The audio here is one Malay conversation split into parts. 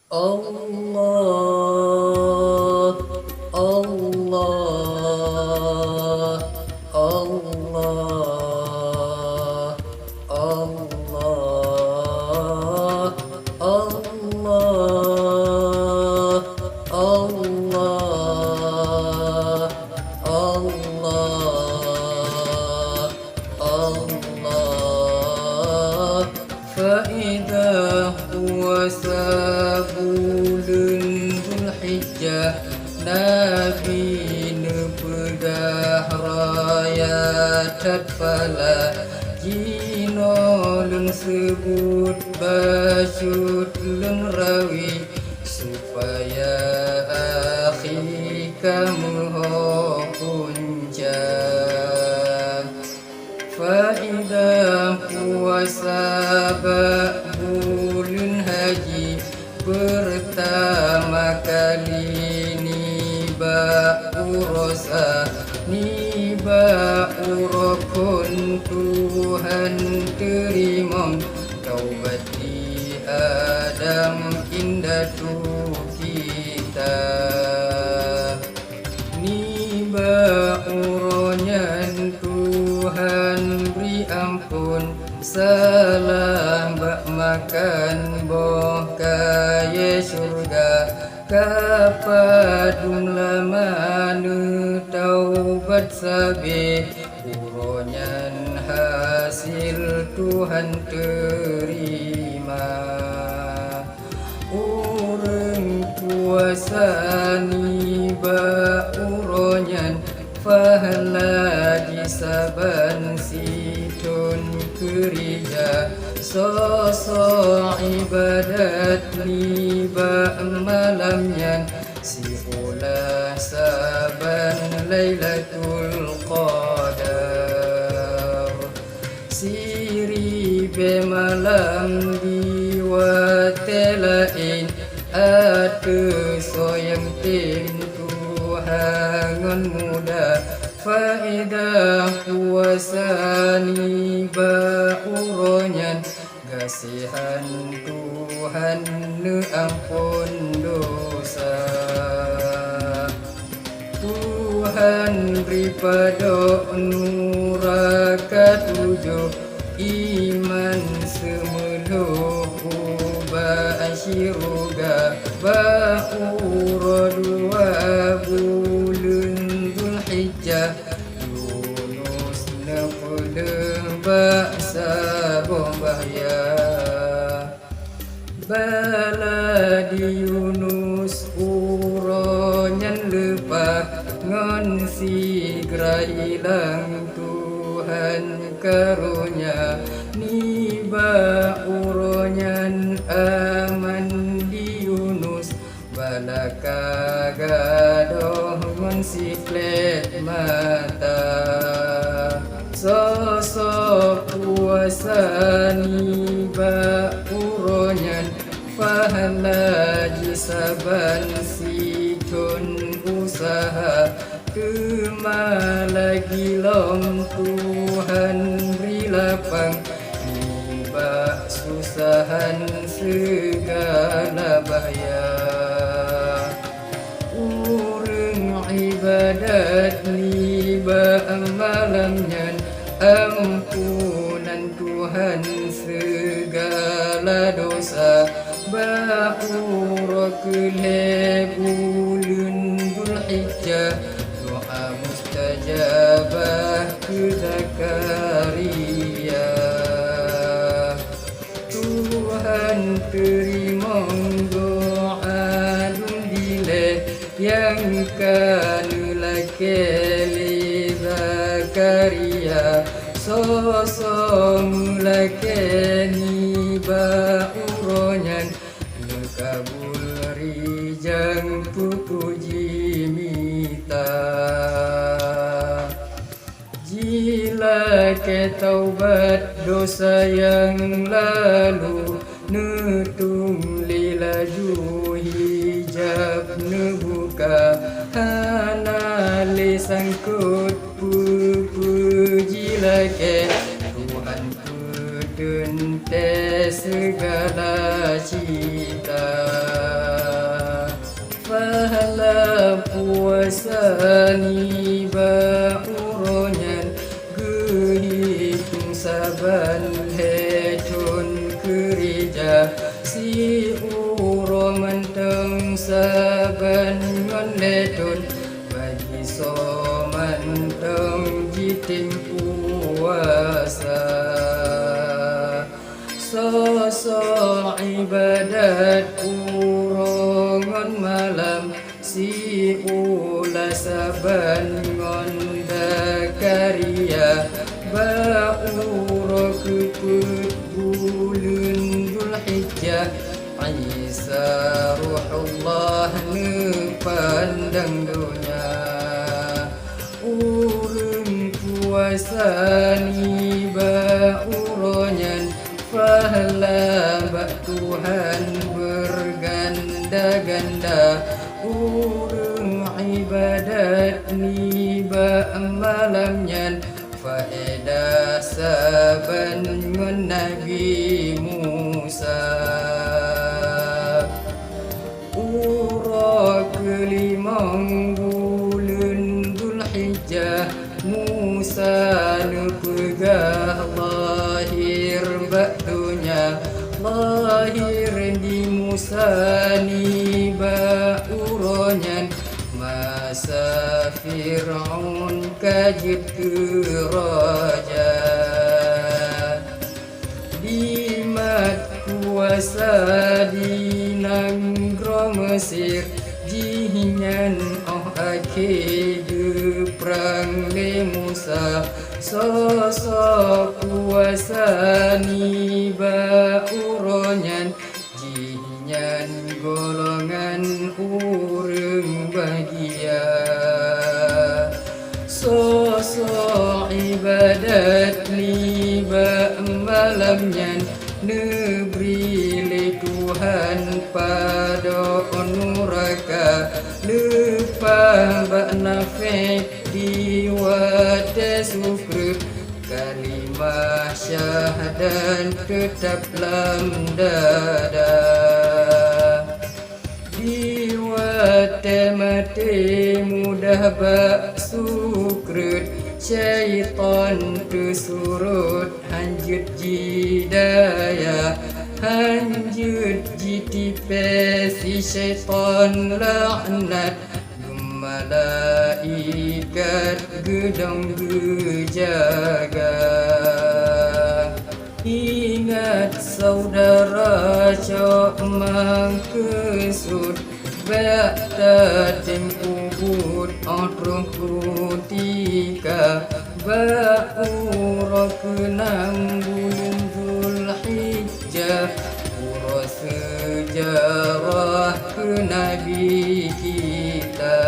Allah, Allah, Allah, Allah, Allah, Allah, Allah, Allah. فإذا هو bulan Zulhijjah Nabi nepedah raya tatfala Jino lun sebut basyut lun rawi supaya akhi kamu ho punca Faidah puasa bulan haji pertama kali niba urosa niba urokun Tuhan terima taubat di Adam indah tu kita niba uronyan Tuhan beri ampun salah bak makan boh kaya syurga kapadung lamanu taubat sabi uronyan hasil Tuhan terima urang puasa niba uronyan fahala jisaban situn kerja sosok ibadat niba malamnya si ulah saban Lailatul Qadar siri be malam diwatelain atu soyang tim Tuhan muda Faidah puasa niba uronyan kasihan Tuhan ne ampun dosa Tuhan beri pada nuraka tujuh iman semeluh basyiruga ba'ura dua bulan Zulhijjah Yunus nepeleh baksa bombahya baladi Yunus uronyan lepah ngon sigra hilang Tuhan karunia niba uronyan aman di Yunus balaka gadoh ngon siklet mata sosok puasa niba uronyan pahala jisaban sikun usaha kema lagi lom Tuhan beri lapang niba susahan segala bahaya urang ibadat niba malamnya ampunan Tuhan segala dosa ba'ura kele bulan Zulhijjah doa mustajabah ke Zakaria Tuhan terima doa dundile yang kanulakeli Zakaria sosong lakeni ba uronyan lekabul rijang pupuji mita jila ke taubat dosa yang lalu nutung lilaju hijab nebuka hana lesangkut pupuji lake Tuhan ku dente segala cita puasani bauronyan gehitung saban hetun kerja si uro menteng saban ngon hetun bagi so menteng jiting puasa sosok ibadat urongan malam si ula saban ngonda karya ba uro keput bulan Dzulhijjah Isa ruhullah nepandang dunia urun puasa ni ba uronyan pahala bak Tuhan berganda-ganda urung ibadat ni ba malamnya faedah saban ngon Nabi Musa ura kelimang bulan Dzulhijjah Musa nepegah lahir bak dunia lahir di Musa ni ba uronyan masa Fir'aun kajit keraja di mat kuasa di negara Mesir jihinyan akhir perang le Musa sosok kuasa ni ba uronyan jihinyan golongan urang bahagia sosok ibadat ni ba malamnya neberi le Tuhan pada nuraka lupa bak nafek di wate syukur kalimah syahadat tetap dalam dada di wate mati mudah bak syukur syaitan tersurut hanjut jidaya hanjut jitipe si syaitan laknat malaikat gedong gejaga ingat saudara cok mangkesut Ba'da tempubut odroh kutika Ba'ura kenang bulan Dzulhijjah Ura sejarah ke Nabi kita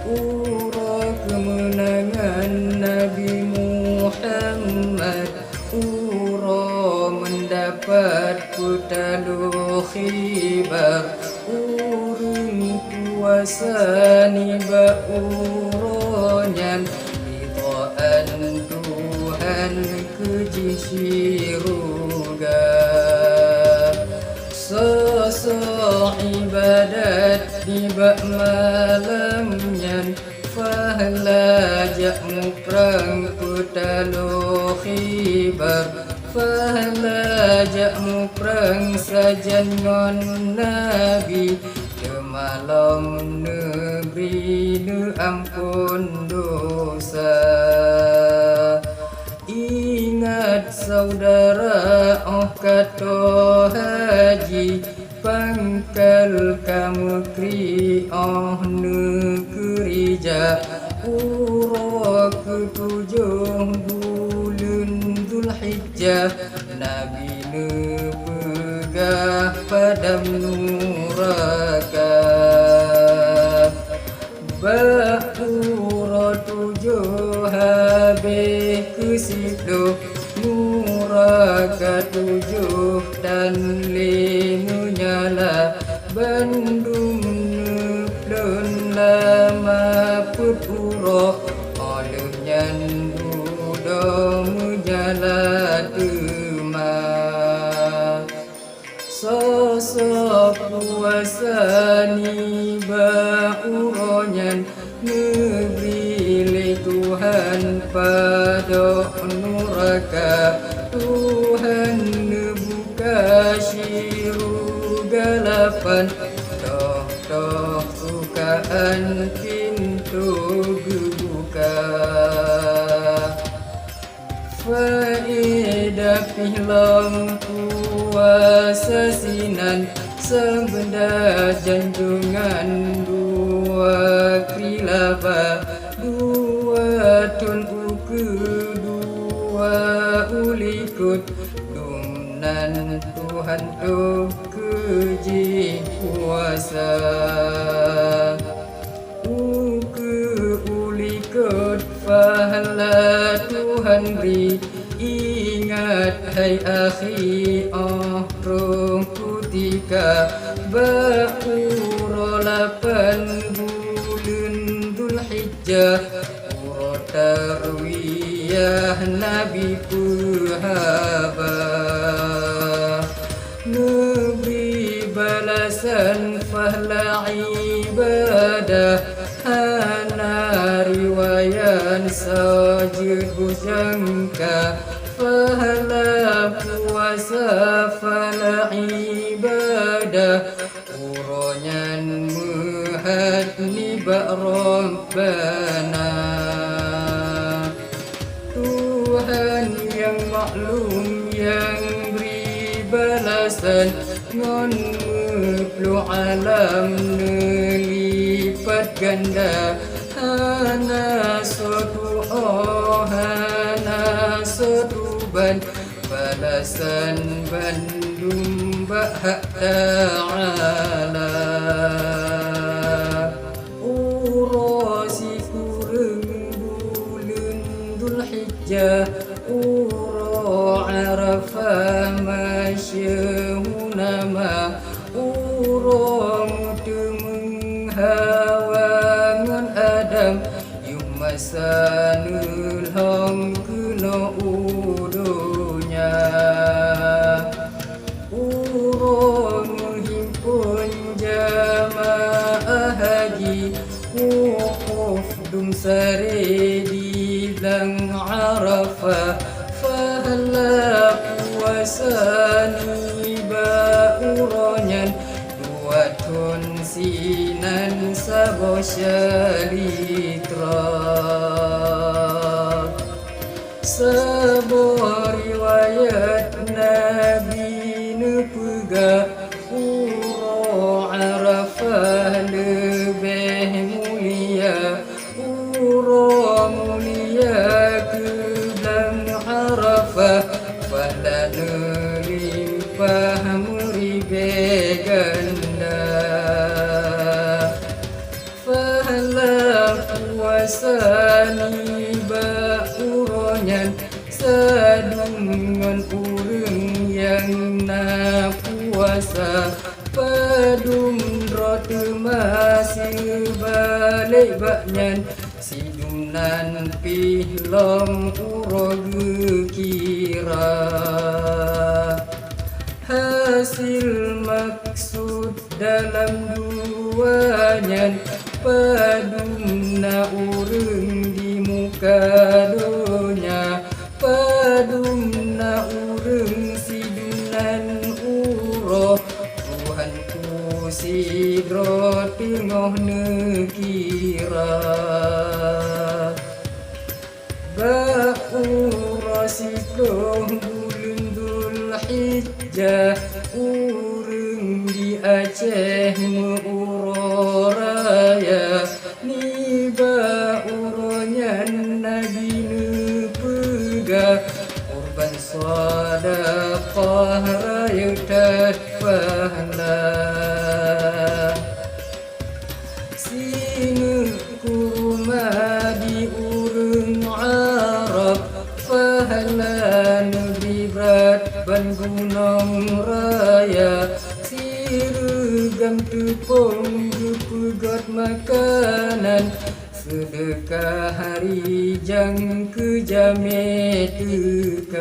Ura kemenangan Nabi Muhammad Ura mendapat putalu khibar Urung kuasa niba uronyan Ridhaan Tuhan keji siruga Sosok ibadat niba malamnya Fahla jakmu perang putalu khibar Fahla jakmu perang sajan ngon Nabi Malam negeri ne ampun dosa Ingat saudara kata haji Pangkal kamu kri negeri ja Ura ketujuh bulan Dzulhijjah Nabi nepegah padam nuraka Ba'ura tujuh habis kesiduk Nuraka tujuh dan lima nyala Bandung dan lama pura Olehnya budak menjala teman Sosok puasa ni ba'u pada neraka. Tuhan buka syiru galapan, toh sukaan pintu gebuka. Faedah film puasa sinan, sebenda janjungan dua krilaba, dua tun uku, dua ulikut, dumnan Tuhan tu keji puasa. Uku ulikut pahala Tuhan beri, ingat hai akhi rong kutika, ba'uro 8 bulan Dzulhijjah, uro tarwiyah Nabi Puhaba. Neberi balasan pahala ibadah, hana riwayan sajid jangka, pahala puasa pahala ibadah, uronyan muhat niba Rabbana. Tuhan yang maklum yang beri balasan, ngon meplu alam nelipat ganda, hana sotu hana sotuban, balasan bandung bahak ta'ala. Urasi kureng bulan Dzulhijjah, uro Arafah masyahunama, uro mutu menghawangan Adam, yumasanul hong kuno udunya. Uro menghimpun jamaah haji, wukuf dum sare di lang Arafah, fahala puasa niba uronyan, dua tun sinan sabo syalitra. Sabo riwayat Nabi nepega, uro Arafah lebih mulia, uro mulia kebelang Arafah, pada nelimpah meribe ganda. Fahala puasa niba uronyan, sadungan urang yang na puasa, padum rotu masih balik baknyan, sidunan pihlom uro kira. Hasil maksud dalam duanya, padumna urang di muka dunia, padumna urang sidunan uro, Tuhanku sidro tengah nekira. Ba'ura sidro bulan Dzulhijjah, urang di Aceh meuro raya, niba uronyan Nabi nepega, kurban sadaqah raya pahala. Sinu kurma di urang Arab, pahala negeri berat ban gunung raya, sirugam tepung pegot makanan, sedekah hari jang ke jame tekad.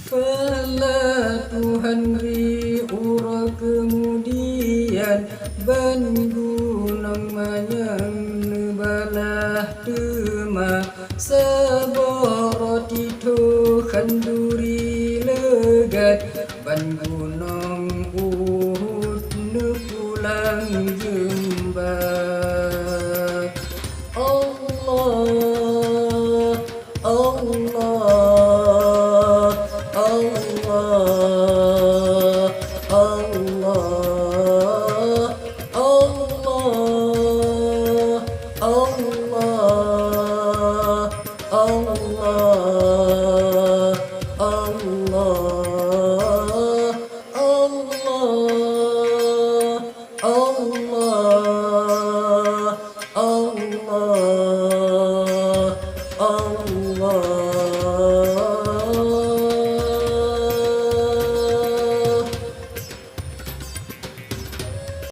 Fala Tuhan beri ura kemudian, ban gunung manyang nebalah Allah Allah